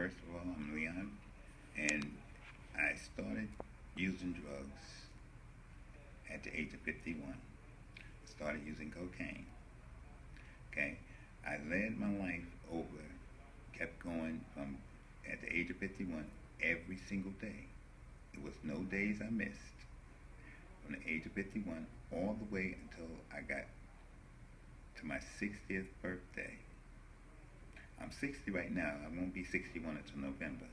First of all, I'm Leon, and I started using drugs at the age of 51. I started using cocaine. Okay, I led my life over, kept going from at the age of 51 every single day. There was no days I missed from the age of 51 all the way until I got to my 60th birthday. I'm 60 right now. I won't be 61 until November.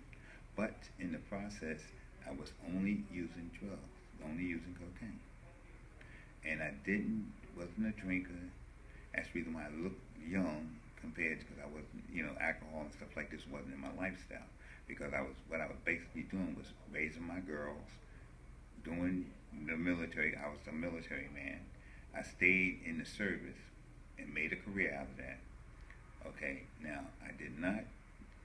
But in the process, I was only using drugs, only using cocaine. And I wasn't a drinker. That's the reason why I looked young compared to, because I wasn't, alcohol and stuff like this wasn't in my lifestyle. Because what I was basically doing was raising my girls, doing the military. I was a military man. I stayed in the service and made a career out of that. Okay, now I did not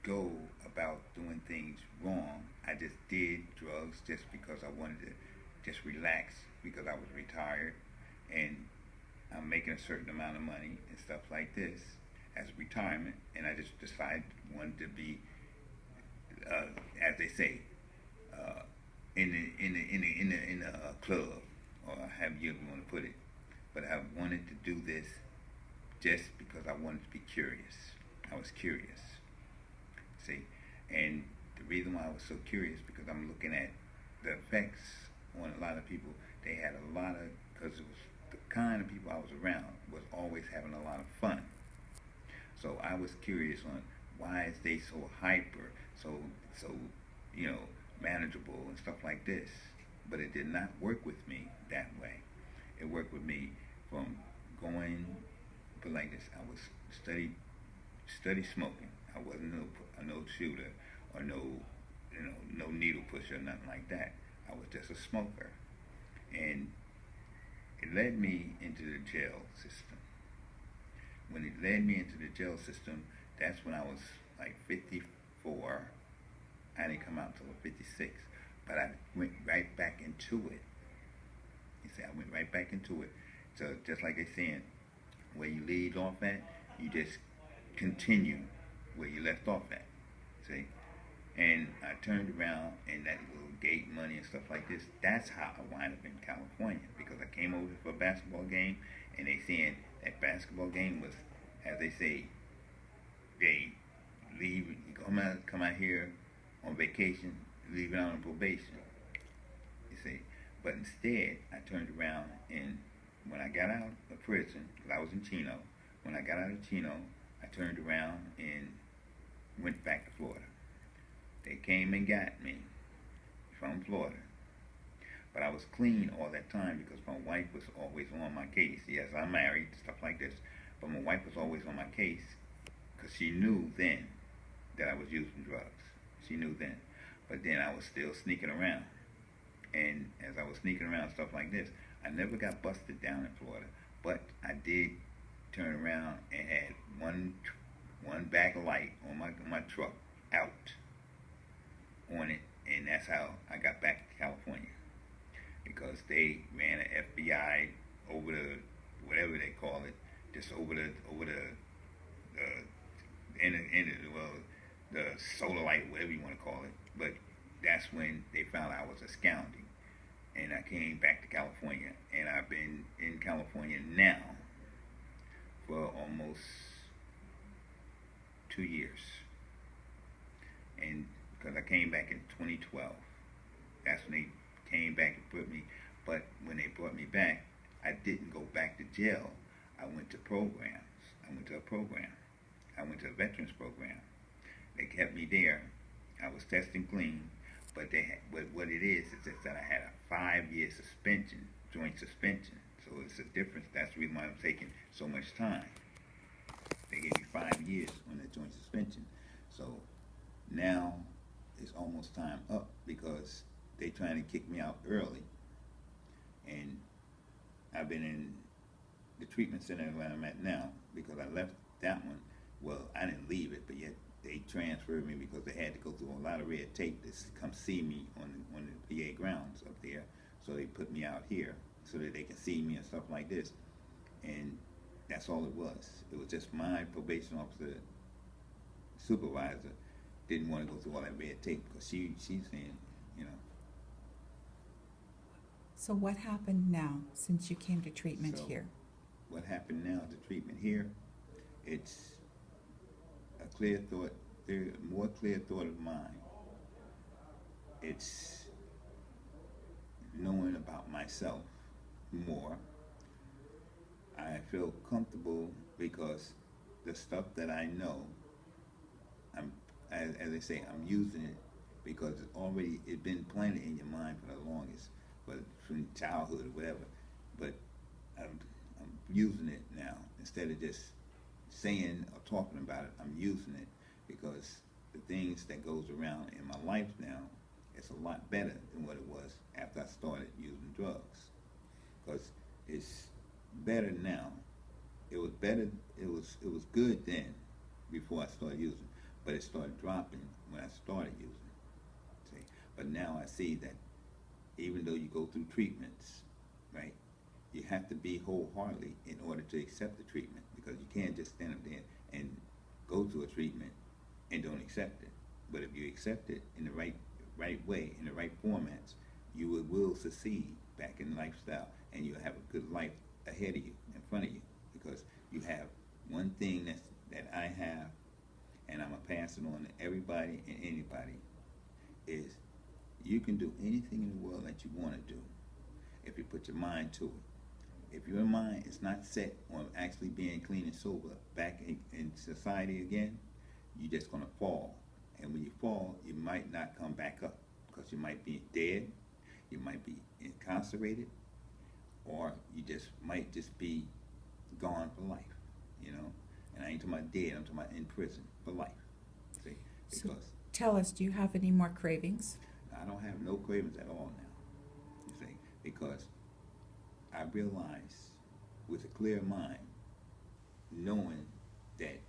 go about doing things wrong. I just did drugs just because I wanted to just relax, because I was retired and I'm making a certain amount of money and stuff like this as retirement, and I just decided wanted to be, as they say, in the club, or however you want to put it. But I wanted to do this just because I wanted to be curious. I was curious. See, and the reason why I was so curious, because I'm looking at the effects on a lot of people. They had a lot of, because it was the kind of people I was around was always having a lot of fun. So I was curious on why is they so hyper, so manageable and stuff like this. But it did not work with me that way. It worked with me from going, but like this, I was study smoking. I wasn't no shooter or no needle pusher or nothing like that. I was just a smoker, and it led me into the jail system. When it led me into the jail system, that's when I was like 54. I didn't come out until 56, but I went right back into it. You see, I went right back into it. So just like they're saying, where you lead off at, you just continue where you left off at. See? And I turned around, and that little gate money and stuff like this, that's how I wound up in California, because I came over for a basketball game, and they saying that basketball game was, as they say, they leave, you come out here on vacation, leave it out on probation. You see? But instead, I turned around, and when I got out of prison, because I was in Chino, when I got out of Chino, I turned around and went back to Florida. They came and got me from Florida. But I was clean all that time because my wife was always on my case. Yes, I'm married, stuff like this, but my wife was always on my case because she knew then that I was using drugs. She knew then. But then I was still sneaking around. And as I was sneaking around, stuff like this, I never got busted down in Florida, but I did turn around and had one bag of light on my truck out on it, and that's how I got back to California, because they ran an FBI over the whatever they call it, just over the the solar light, whatever you want to call it. But that's when they found I was absconding. And I came back to California, and I've been in California now for almost 2 years. And because I came back in 2012, that's when they came back and put me. But when they brought me back, I didn't go back to jail. I went to programs. I went to a program. I went to a veterans program. They kept me there. I was testing clean. But what it is just that I had a 5-year suspension, joint suspension. So it's a difference. That's the reason why I'm taking so much time. They gave me 5 years on the joint suspension. So now it's almost time up, because they're trying to kick me out early. And I've been in the treatment center where I'm at now, because I left that one. Well, I didn't leave it, but yet they transferred me because they had to go through a lot of red tape to come see me on the VA grounds up there. So they put me out here so that they can see me and stuff like this. And that's all it was. It was just my probation officer supervisor didn't want to go through all that red tape because she's saying, you know. So what happened now since you came to treatment So here? what happened now, the treatment here, it's a clear thought, more clear thought of mine. It's knowing about myself more. I feel comfortable because the stuff that I know, as they say, I'm using it because it's been planted in your mind for the longest, but from childhood or whatever. But I'm using it now instead of just saying or talking about it. I'm using it because the things that goes around in my life now, it's a lot better than what it was after I started using drugs. Because it's better now. It was better. It was good then, before I started using, but it started dropping when I started using. See, but now I see that even though you go through treatments, right, you have to be wholeheartedly in order to accept the treatment, because you can't just stand up there and go to a treatment and don't accept it. But if you accept it in the right way, in the right formats, you will succeed back in lifestyle, and you'll have a good life ahead of you, in front of you, because you have one thing that I have, and I'm gonna pass it on to everybody and anybody, is you can do anything in the world that you want to do if you put your mind to it. If your mind is not set on actually being clean and sober back in society again, you're just gonna fall. And when you fall, you might not come back up, because you might be dead, you might be incarcerated, or you might just be gone for life, you know. And I ain't talking about dead, I'm talking about in prison for life. See, because So tell us, do you have any more cravings? I don't have no cravings at all now, you see, because I realize with a clear mind, knowing that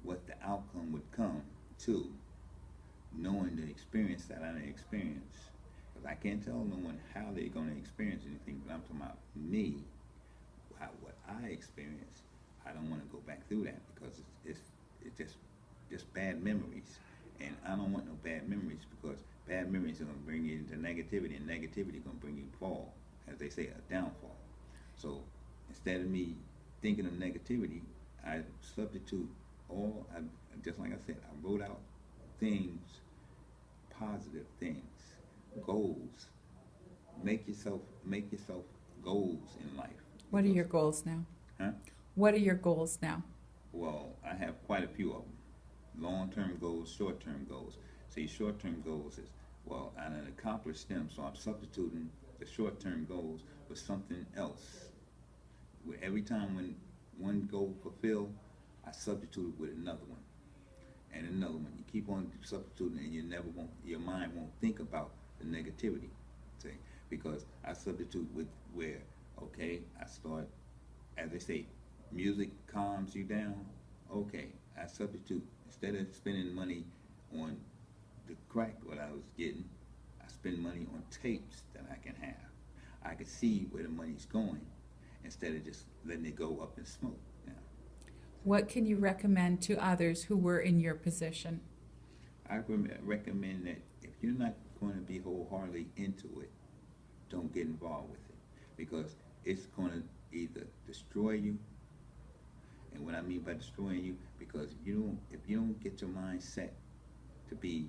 what the outcome would come to, knowing the experience that I didn't experience, because I can't tell no one how they're going to experience anything, but I'm talking about me, what I experienced. I don't want to go back through that, because it's just bad memories, and I don't want no bad memories, because bad memories are going to bring you into negativity, and negativity is going to bring you fall, as they say, a downfall. So instead of me thinking of negativity, I substitute just like I said, I wrote out things, positive things, goals. Make yourself goals in life. What are your goals now? Huh? What are your goals now? Well, I have quite a few of them. Long-term goals, short-term goals. See, short-term goals is, well, I done accomplished them, so I'm substituting the short-term goals with something else. Every time when one goal fulfilled, I substitute it with another one, and another one. You keep on substituting, and your mind won't think about the negativity. See, because I substitute with where, okay, I start, as they say, music calms you down. Okay, I substitute, instead of spending money on the crack what I was getting, I spend money on tapes that I can have. I can see where the money's going instead of just letting it go up in smoke. Yeah. What can you recommend to others who were in your position? I recommend that if you're not going to be wholeheartedly into it, don't get involved with it, because it's going to either destroy you. And what I mean by destroying you, because if you don't get your mind set to be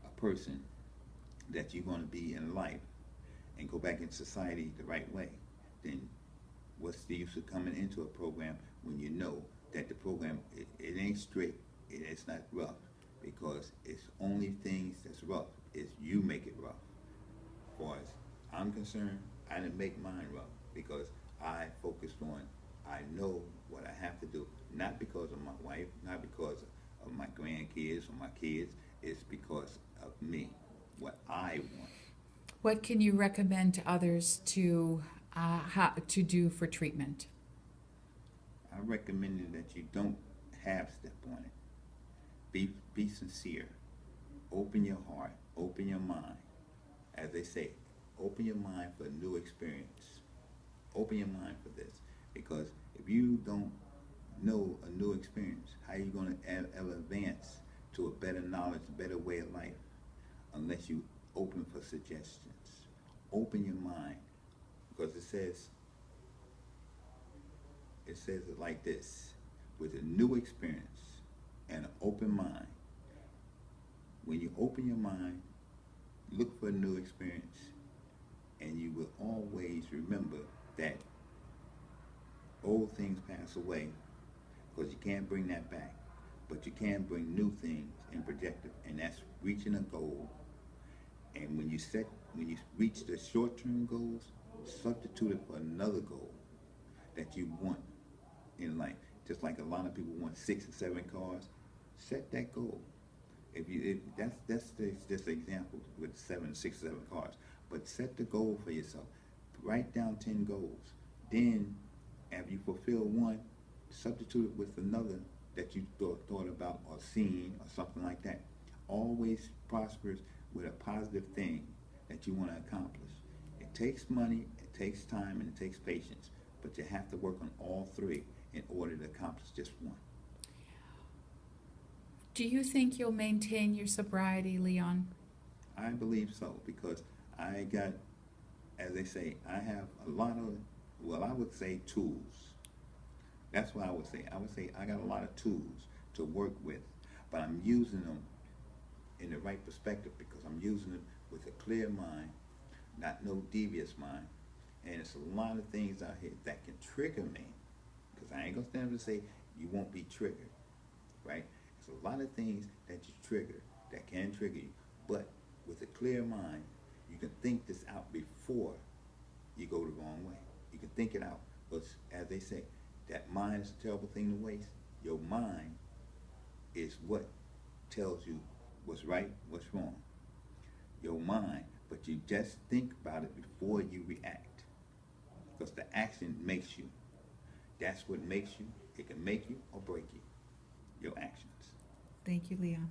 a person that you're going to be in life and go back in society the right way, then what's the use of coming into a program when you know that the program, it ain't strict, it's not rough, because it's only things that's rough is you make it rough. As far as I'm concerned, I didn't make mine rough, because I focused on, I know what I have to do, not because of my wife, not because of my grandkids or my kids, it's because of me, what I want. What can you recommend to others to do for treatment? I recommend that you don't half-step on it. Be sincere. Open your heart. Open your mind. As they say, open your mind for a new experience. Open your mind for this. Because if you don't know a new experience, how are you going to ever advance to a better knowledge, a better way of life, unless you open for suggestions. Open your mind, because it says it like this: with a new experience and an open mind. When you open your mind, look for a new experience, and you will always remember that old things pass away, because you can't bring that back, but you can bring new things and project it, and that's reaching a goal. And when you reach the short-term goals, substitute it for another goal that you want in life. Just like a lot of people want 6 or 7 cars, set that goal. If that's just an example with 6 or 7 cars, but set the goal for yourself. Write down 10 goals. Then, after you fulfill one, substitute it with another that you thought about or seen or something like that. Always prosperous with a positive thing that you want to accomplish. It takes money, it takes time, and it takes patience, but you have to work on all 3 in order to accomplish just one. Do you think you'll maintain your sobriety, Leon? I believe so, because I got, as they say, I have a lot of, well, I would say tools. That's what I would say. I would say I got a lot of tools to work with, but I'm using them in the right perspective, because I'm using them with a clear mind, not no devious mind. And it's a lot of things out here that can trigger me, because I ain't gonna stand up and say you won't be triggered, right? There's a lot of things that you trigger that can trigger you, but with a clear mind, you can think this out before you go the wrong way. You can think it out, but as they say, that mind is a terrible thing to waste. Your mind is what tells you what's right, what's wrong. Your mind, but you just think about it before you react, because the action makes you. That's what makes you. It can make you or break you, your actions. Thank you, Leon.